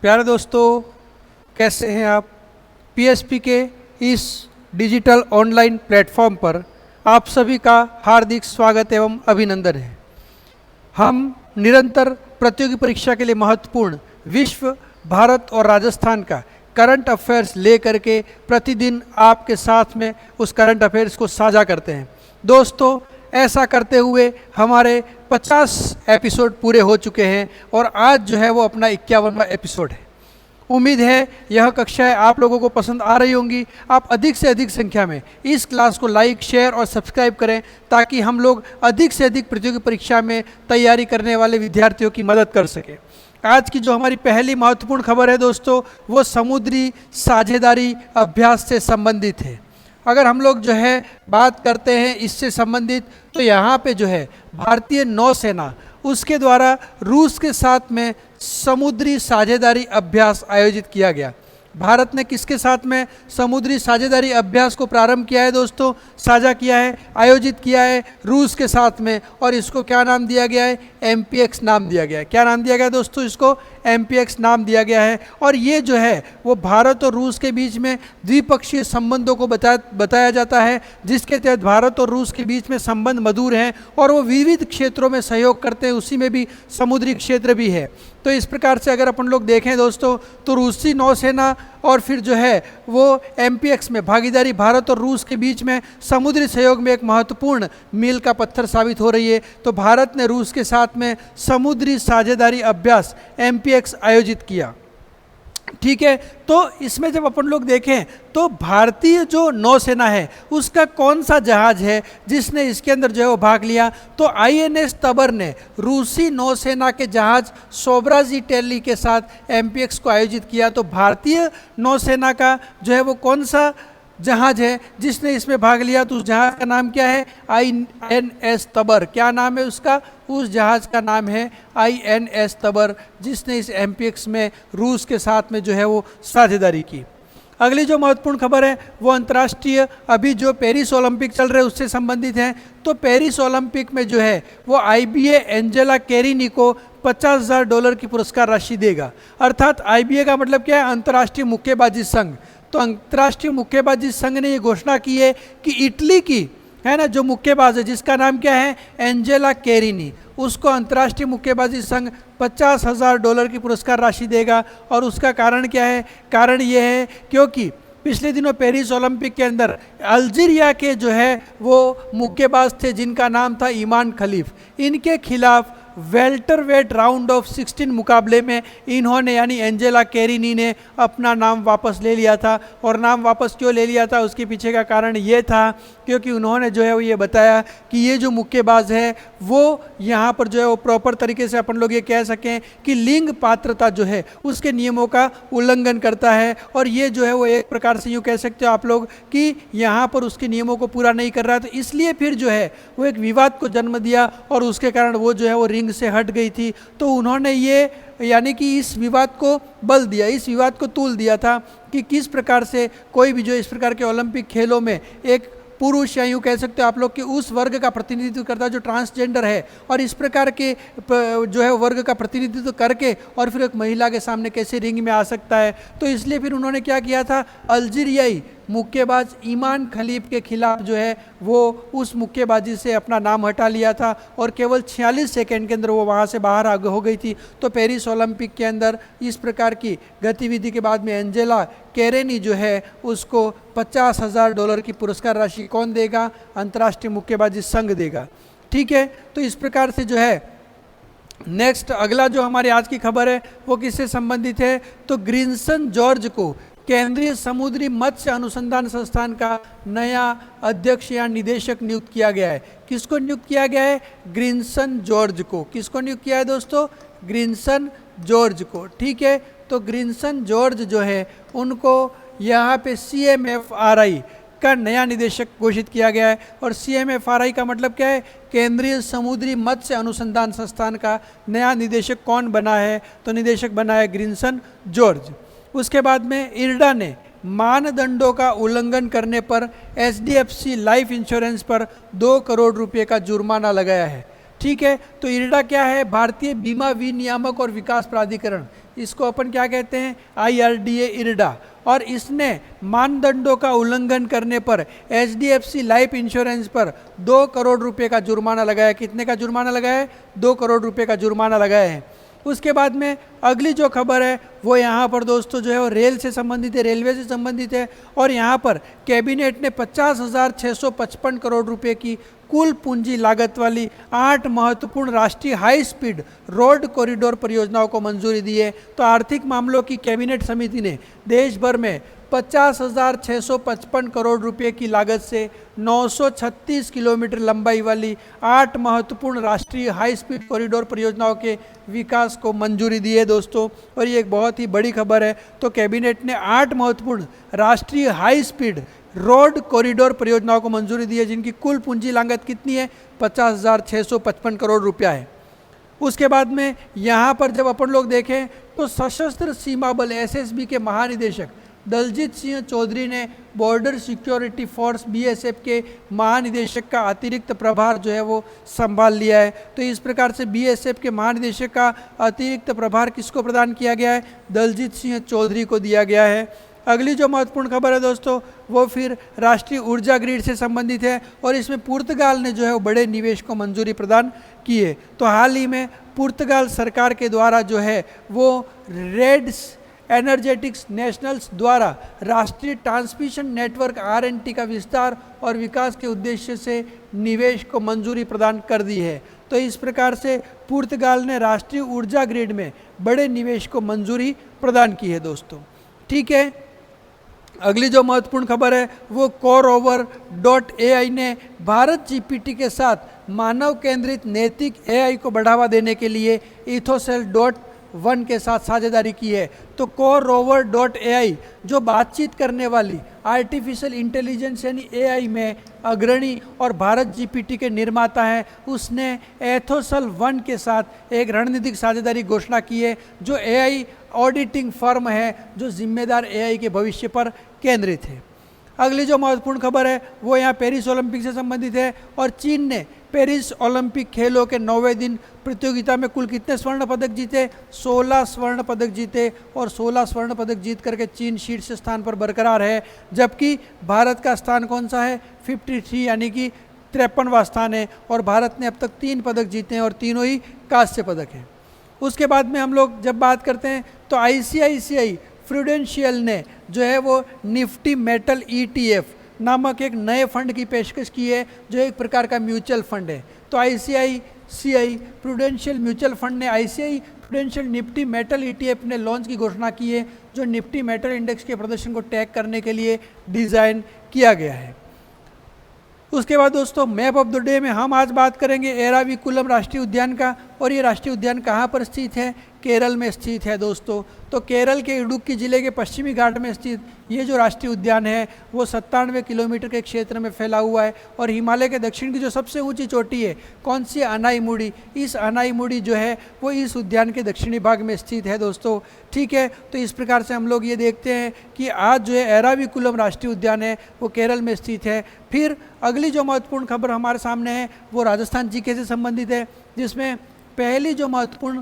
प्यारे दोस्तों, कैसे हैं आप। पीएसपी के इस डिजिटल ऑनलाइन प्लेटफॉर्म पर आप सभी का हार्दिक स्वागत एवं अभिनंदन है। हम निरंतर प्रतियोगी परीक्षा के लिए महत्वपूर्ण विश्व, भारत और राजस्थान का करंट अफेयर्स ले करके प्रतिदिन आपके साथ में उस करंट अफेयर्स को साझा करते हैं। दोस्तों, ऐसा करते हुए हमारे 50 एपिसोड पूरे हो चुके हैं और आज जो है वो अपना 51वां एपिसोड है। उम्मीद है यह कक्षाएं आप लोगों को पसंद आ रही होंगी। आप अधिक से अधिक संख्या में इस क्लास को लाइक, शेयर और सब्सक्राइब करें ताकि हम लोग अधिक से अधिक प्रतियोगी परीक्षा में तैयारी करने वाले विद्यार्थियों की मदद कर सकें। आज की जो हमारी पहली महत्वपूर्ण खबर है दोस्तों, वो समुद्री साझेदारी अभ्यास से संबंधित है। अगर हम लोग जो है बात करते हैं इससे संबंधित, तो यहाँ पे जो है भारतीय नौसेना उसके द्वारा रूस के साथ में समुद्री साझेदारी अभ्यास आयोजित किया गया। भारत ने किसके साथ में समुद्री साझेदारी अभ्यास को प्रारंभ किया है दोस्तों, साझा किया है, आयोजित किया है रूस के साथ में, और इसको क्या नाम दिया गया है, MPX नाम दिया गया है। क्या नाम दिया गया है दोस्तों, इसको MPX नाम दिया गया है। और ये जो है वो भारत और रूस के बीच में द्विपक्षीय संबंधों को बताया जाता है, जिसके तहत भारत और रूस के बीच में संबंध मधुर हैं और वो विविध क्षेत्रों में सहयोग करते हैं, उसी में भी समुद्री क्षेत्र भी है। तो इस प्रकार से अगर अपन लोग देखें दोस्तों, तो रूसी नौसेना और फिर जो है वो MPX में भागीदारी भारत और रूस के बीच में समुद्री सहयोग में एक महत्वपूर्ण मील का पत्थर साबित हो रही है। तो भारत ने रूस के साथ में समुद्री साझेदारी अभ्यास MPX आयोजित किया। ठीक है, तो इसमें जब अपन लोग देखें तो भारतीय जो नौसेना है उसका कौन सा जहाज है जिसने इसके अंदर जो है वो भाग लिया, तो INS तबर ने रूसी नौसेना के जहाज सोब्राजिटेली के साथ MPX को आयोजित किया। तो भारतीय नौसेना का जो है वो कौन सा जहाज है जिसने इसमें भाग लिया, तो उस जहाज का नाम क्या है, INS तबर। क्या नाम है उसका, उस जहाज का नाम है INS तबर, जिसने इस MPX में रूस के साथ में जो है वो साझेदारी की। अगली जो महत्वपूर्ण खबर है वो अंतर्राष्ट्रीय अभी जो पेरिस ओलंपिक चल रहे हैं उससे संबंधित है। तो पेरिस ओलंपिक में जो है वो IBA एंजेला केरिनी को $50,000 की पुरस्कार राशि देगा। अर्थात IBA का मतलब क्या है, अंतर्राष्ट्रीय मुक्केबाजी संघ। तो अंतर्राष्ट्रीय मुक्केबाजी संघ ने ये घोषणा की है कि इटली की है ना जो मुक्केबाज है जिसका नाम क्या है, एंजेला केरिनी, उसको अंतर्राष्ट्रीय मुक्केबाजी संघ $50,000 की पुरस्कार राशि देगा। और उसका कारण क्या है, कारण ये है क्योंकि पिछले दिनों पेरिस ओलंपिक के अंदर अल्जीरिया के जो है वो मुक्केबाज थे जिनका नाम था ईमान खलीफ। इनके खिलाफ वेल्टरवेट राउंड ऑफ 16 मुकाबले में इन्होंने यानी एंजेला केरिनी ने अपना नाम वापस ले लिया था। और नाम वापस क्यों ले लिया था, उसके पीछे का कारण ये था क्योंकि उन्होंने जो है वो ये बताया कि ये जो मुक्केबाज है वो यहाँ पर जो है वो प्रॉपर तरीके से अपन लोग ये कह सकें कि लिंग पात्रता जो है उसके नियमों का उल्लंघन करता है। और ये जो है वो एक प्रकार से यूँ कह सकते हो आप लोग कि यहाँ पर उसके नियमों को पूरा नहीं कर रहा है। तो इसलिए फिर जो है वो एक विवाद को जन्म दिया और उसके कारण वो जो है वो रिंग से हट गई थी। तो उन्होंने ये यानी कि इस विवाद को बल दिया, इस विवाद को तूल दिया था कि किस प्रकार से कोई भी जो इस प्रकार के ओलंपिक खेलों में एक पुरुष या यूँ कह सकते हो आप लोग कि उस वर्ग का प्रतिनिधित्व करता है जो ट्रांसजेंडर है, और इस प्रकार के जो है वर्ग का प्रतिनिधित्व करके और फिर एक महिला के सामने कैसे रिंग में आ सकता है। तो इसलिए फिर उन्होंने क्या किया था, अल्जीरियाई मुक्केबाज ईमान खलीफ के खिलाफ जो है वो उस मुक्केबाजी से अपना नाम हटा लिया था और केवल 46 सेकेंड के अंदर वो वहाँ से बाहर आगे हो गई थी। तो पेरिस ओलंपिक के अंदर इस प्रकार की गतिविधि के बाद में एंजेला केरिनी जो है उसको $50,000 की पुरस्कार राशि कौन देगा, अंतर्राष्ट्रीय मुक्केबाजी संघ देगा। ठीक है, तो इस प्रकार से जो है नेक्स्ट अगला जो हमारी आज की खबर है वो किससे संबंधित है, तो ग्रिन्सन जॉर्ज को केंद्रीय समुद्री मत्स्य अनुसंधान संस्थान का नया अध्यक्ष या निदेशक नियुक्त किया गया है। किसको नियुक्त किया गया है, ग्रिन्सन जॉर्ज को। किसको नियुक्त किया है दोस्तों, ग्रिन्सन जॉर्ज को। ठीक है, तो ग्रिन्सन जॉर्ज जो है उनको यहाँ पे CMFRI का नया निदेशक घोषित किया गया है। और CMFRI का मतलब क्या है, केंद्रीय समुद्री मत्स्य अनुसंधान संस्थान का नया निदेशक कौन बना है, तो निदेशक बना है ग्रिन्सन जॉर्ज। उसके बाद में IRDA ने मानदंडों का उल्लंघन करने पर HDFC लाइफ इंश्योरेंस पर 2 करोड़ रुपए का जुर्माना लगाया है। ठीक है। तो इरडा क्या है? भारतीय बीमा विनियामक और विकास प्राधिकरण, इसको अपन क्या कहते हैं? IRDA IRDA. और इसने मानदंडों का उल्लंघन करने पर HDFC लाइफ इंश्योरेंस पर 2 करोड़ रुपए का जुर्माना लगाया। कितने का जुर्माना लगाया है? 2 करोड़ रुपए का जुर्माना लगाया है। उसके बाद में अगली जो खबर है वो यहाँ पर दोस्तों जो है वो रेल से संबंधित है, रेलवे से संबंधित है। और यहाँ पर कैबिनेट ने 50,655 करोड़ रुपए की कुल पूंजी लागत वाली 8 महत्वपूर्ण राष्ट्रीय हाई स्पीड रोड कॉरिडोर परियोजनाओं को मंजूरी दी है। तो आर्थिक मामलों की कैबिनेट समिति ने देश भर में 50,655 करोड़ रुपए की लागत से 936 किलोमीटर लंबाई वाली 8 महत्वपूर्ण राष्ट्रीय हाई स्पीड कॉरिडोर परियोजनाओं के विकास को मंजूरी दी है दोस्तों। और ये एक बहुत ही बड़ी खबर है। तो कैबिनेट ने 8 महत्वपूर्ण राष्ट्रीय हाई स्पीड रोड कॉरिडोर परियोजनाओं को मंजूरी दी है, जिनकी कुल पूंजी लागत कितनी है? 50,655 करोड़ रुपया है। उसके बाद में यहाँ पर जब अपन लोग देखें तो सशस्त्र सीमा बल SSB के महानिदेशक दलजीत सिंह चौधरी ने बॉर्डर सिक्योरिटी फोर्स BSF के महानिदेशक का अतिरिक्त प्रभार जो है वो संभाल लिया है। तो इस प्रकार से BSF के महानिदेशक का अतिरिक्त प्रभार किसको प्रदान किया गया है? दलजीत सिंह चौधरी को दिया गया है। अगली जो महत्वपूर्ण खबर है दोस्तों वो फिर राष्ट्रीय ऊर्जा ग्रिड से संबंधित है। और इसमें पुर्तगाल ने जो है वो बड़े निवेश को मंजूरी प्रदान की है। तो हाल ही में पुर्तगाल सरकार के द्वारा जो है वो रेड्स एनर्जेटिक्स नेशनल्स द्वारा राष्ट्रीय ट्रांसमिशन नेटवर्क RNT का विस्तार और विकास के उद्देश्य से निवेश को मंजूरी प्रदान कर दी है। तो इस प्रकार से पुर्तगाल ने राष्ट्रीय ऊर्जा ग्रिड में बड़े निवेश को मंजूरी प्रदान की है दोस्तों। ठीक है। अगली जो महत्वपूर्ण खबर है वो CoreOver.ai ने भारत GPT के साथ मानव केंद्रित नैतिक AI को बढ़ावा देने के लिए Ethocell.1 के साथ साझेदारी की है। तो CoreOver.ai जो बातचीत करने वाली आर्टिफिशियल इंटेलिजेंस यानी AI में अग्रणी और भारत GPT के निर्माता हैं, उसने Ethocell.1 के साथ एक रणनीतिक साझेदारी घोषणा की है, जो AI ऑडिटिंग फर्म है जो जिम्मेदार AI के भविष्य पर केंद्रित है। अगली जो महत्वपूर्ण खबर है वो यहाँ पेरिस ओलंपिक से संबंधित है। और चीन ने पेरिस ओलंपिक खेलों के 9वें दिन प्रतियोगिता में कुल कितने स्वर्ण पदक जीते? 16 स्वर्ण पदक जीते। और 16 स्वर्ण पदक जीत करके चीन शीर्ष स्थान पर बरकरार है, जबकि भारत का स्थान कौन सा है? 53 यानी कि 53वां स्थान है। और भारत ने अब तक 3 पदक जीते हैं और तीनों ही कांस्य पदक हैं। उसके बाद में हम लोग जब बात करते हैं तो ICICI प्रूडेंशियल ने जो है वो निफ्टी मेटल ETF नामक एक नए फंड की पेशकश की है, जो एक प्रकार का म्यूचुअल फंड है। तो ICICI प्रूडेंशियल म्यूचुअल फंड ने ICICI prudential Nifty metal ETF ने लॉन्च की घोषणा की है, जो निफ्टी मेटल इंडेक्स के प्रदर्शन को टैग करने के लिए डिज़ाइन किया गया है। उसके बाद दोस्तों मैप ऑफ द डे में हम आज बात करेंगे एराविकुलम राष्ट्रीय उद्यान का। और ये राष्ट्रीय उद्यान कहाँ पर स्थित है? केरल में स्थित है दोस्तों। तो केरल के इडुक्की जिले के पश्चिमी घाट में स्थित ये जो राष्ट्रीय उद्यान है वो 97 किलोमीटर के क्षेत्र में फैला हुआ है। और हिमालय के दक्षिण की जो सबसे ऊंची चोटी है कौन सी? अनाईमुड़ी। इस अनाईमुड़ी जो है वो इस उद्यान के दक्षिणी भाग में स्थित है दोस्तों। ठीक है। तो इस प्रकार से हम लोग ये देखते हैं कि आज जो है एराविकुलम राष्ट्रीय उद्यान है वो केरल में स्थित है। फिर अगली जो महत्वपूर्ण खबर हमारे सामने है वो राजस्थान जीके से संबंधित है, जिसमें पहली जो महत्वपूर्ण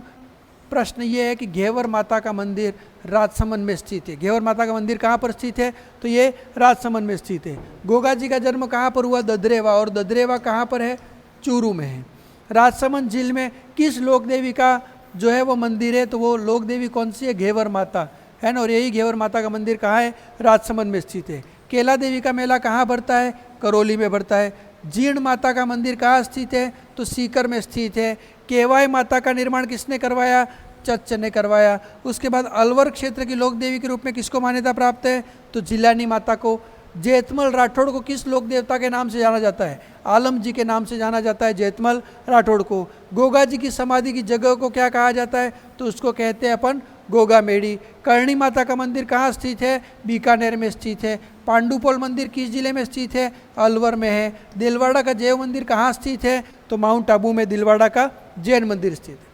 प्रश्न ये है कि घेवर माता का मंदिर राजसमंद में स्थित है। घेवर माता का मंदिर कहाँ पर स्थित है? तो ये राजसमंद में स्थित है। गोगा जी का जन्म कहाँ पर हुआ? ददरेवा। और ददरेवा कहाँ पर है? चूरू में है। राजसमंद झील में किस लोक देवी का जो है वो मंदिर है? तो वो लोक देवी कौन सी है? घेवर माता है ना। और यही घेवर माता का मंदिर कहाँ है? राजसमंद में स्थित है। केला देवी का मेला कहाँ भरता है? करौली में भरता है। जीर्ण माता का मंदिर कहाँ स्थित है? तो सीकर में स्थित है। केवाई माता का निर्माण किसने करवाया? चच्च ने करवाया। उसके बाद अलवर क्षेत्र की लोक देवी के रूप में किसको मान्यता प्राप्त है? तो जिलानी माता को। जैतमल राठौड़ को किस लोक देवता के नाम से जाना जाता है? आलम जी के नाम से जाना जाता है जैतमल राठौड़ को। गोगा जी की समाधि की जगह को क्या कहा जाता है? तो उसको कहते हैं अपन गोगा मेड़ी। करणी माता का मंदिर कहाँ स्थित है? बीकानेर में स्थित है। पांडुपोल मंदिर किस जिले में स्थित है? अलवर में है। दिलवाड़ा का जैव मंदिर कहाँ स्थित है? तो माउंट आबू में दिलवाड़ा का जैन मंदिर स्थित है।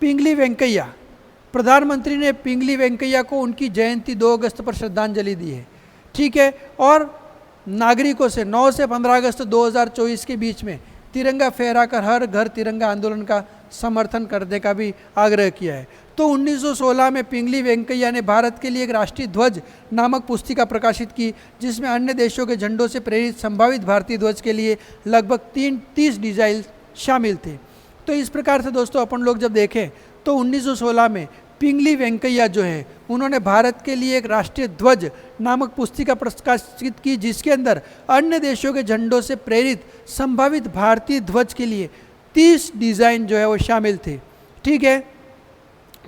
पिंगली वेंकैया, प्रधानमंत्री ने पिंगली वेंकैया को उनकी जयंती 2 अगस्त पर श्रद्धांजलि दी है। ठीक है। और नागरिकों से 9 से 15 अगस्त 2024 के बीच में तिरंगा फहराकर हर घर तिरंगा आंदोलन का समर्थन करने का भी आग्रह किया है। तो 1916 में पिंगली वेंकैया ने भारत के लिए एक राष्ट्रीय ध्वज नामक पुस्तिका प्रकाशित की, जिसमें अन्य देशों के झंडों से प्रेरित संभावित भारतीय ध्वज के लिए लगभग 30 डिजाइन शामिल थे। तो इस प्रकार से दोस्तों अपन लोग जब देखें तो 1916 में पिंगली वेंकैया जो है उन्होंने भारत के लिए एक राष्ट्रीय ध्वज नामक पुस्तिका प्रकाशित की, जिसके अंदर अन्य देशों के झंडों से प्रेरित संभावित भारतीय ध्वज के लिए 30 डिज़ाइन जो है वो शामिल थे। ठीक है,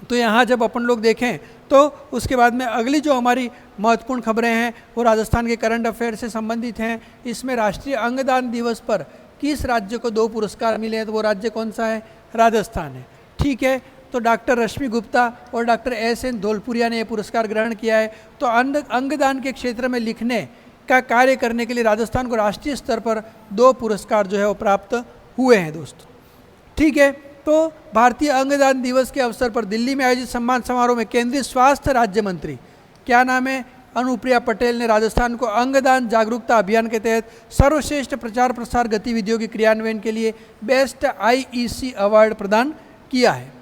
तो यहाँ जब अपन लोग देखें तो उसके बाद में अगली जो हमारी महत्वपूर्ण खबरें हैं वो राजस्थान के करंट अफेयर से संबंधित हैं। इसमें राष्ट्रीय अंगदान दिवस पर किस राज्य को 2 पुरस्कार मिले हैं, तो वो राज्य कौन सा है? राजस्थान है। ठीक है, तो डॉक्टर रश्मि गुप्ता और डॉक्टर एस.एन. धोलपुरिया ने यह पुरस्कार ग्रहण किया है। तो अंगदान के क्षेत्र में लिखने का कार्य करने के लिए राजस्थान को राष्ट्रीय स्तर पर 2 पुरस्कार जो है वो प्राप्त हुए हैं दोस्तों। ठीक है, तो भारतीय अंगदान दिवस के अवसर पर दिल्ली में आयोजित सम्मान समारोह में केंद्रीय स्वास्थ्य राज्य मंत्री, क्या नाम है, अनुप्रिया पटेल ने राजस्थान को अंगदान जागरूकता अभियान के तहत सर्वश्रेष्ठ प्रचार प्रसार गतिविधियों के क्रियान्वयन के लिए बेस्ट IEC अवार्ड प्रदान किया है।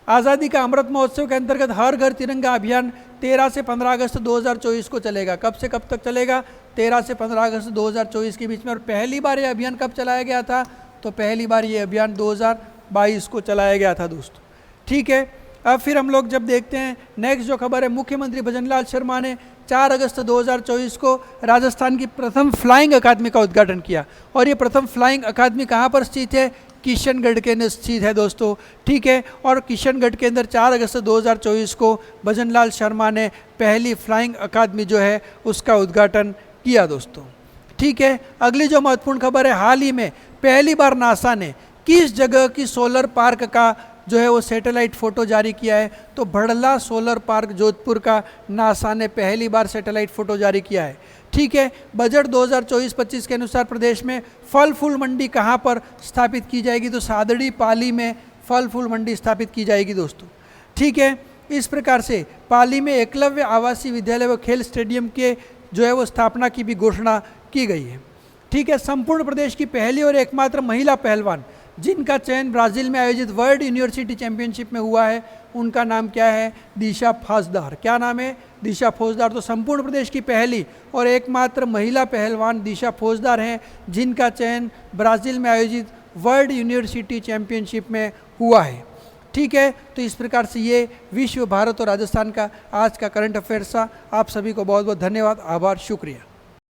आज़ादी का अमृत महोत्सव के अंतर्गत हर घर तिरंगा अभियान 13 से 15 अगस्त 2024 को चलेगा। कब से कब तक चलेगा? 13 से 15 अगस्त 2024 के बीच में। और पहली बार ये अभियान कब चलाया गया था? तो पहली बार ये अभियान 2022 को चलाया गया था दोस्तों। ठीक है, अब फिर हम लोग जब देखते हैं नेक्स्ट जो खबर है, मुख्यमंत्री भजनलाल शर्मा ने 4 अगस्त 2024 को राजस्थान की प्रथम फ्लाइंग अकादमी का उद्घाटन किया। और ये प्रथम फ्लाइंग अकादमी कहाँ पर स्थित है? किशनगढ़ के अंदर स्थित है दोस्तों। ठीक है, और किशनगढ़ के अंदर 4 अगस्त 2024 को भजनलाल शर्मा ने पहली फ्लाइंग अकादमी जो है उसका उद्घाटन किया दोस्तों। ठीक है, अगली जो महत्वपूर्ण खबर है, हाल ही में पहली बार नासा ने किस जगह की सोलर पार्क का जो है वो सैटेलाइट फ़ोटो जारी किया है? तो भड़ला सोलर पार्क जोधपुर का नासा ने पहली बार सैटेलाइट फ़ोटो जारी किया है। ठीक है, बजट 2024-25 के अनुसार प्रदेश में फल फूल मंडी कहाँ पर स्थापित की जाएगी? तो सादड़ी पाली में फल फूल मंडी स्थापित की जाएगी दोस्तों। ठीक है, इस प्रकार से पाली में एकलव्य आवासीय विद्यालय व खेल स्टेडियम के जो है वो स्थापना की भी घोषणा की गई है। ठीक है, संपूर्ण प्रदेश की पहली और एकमात्र महिला पहलवान जिनका चयन ब्राज़ील में आयोजित वर्ल्ड यूनिवर्सिटी चैंपियनशिप में हुआ है, उनका नाम क्या है? दिशा फौजदार। क्या नाम है? दिशा फौजदार। तो संपूर्ण प्रदेश की पहली और एकमात्र महिला पहलवान दिशा फौजदार हैं, जिनका चयन ब्राज़ील में आयोजित वर्ल्ड यूनिवर्सिटी चैंपियनशिप में हुआ है। ठीक है, तो इस प्रकार से ये विश्व, भारत और राजस्थान का आज का करंट अफेयर्स था। आप सभी को बहुत बहुत धन्यवाद, आभार, शुक्रिया।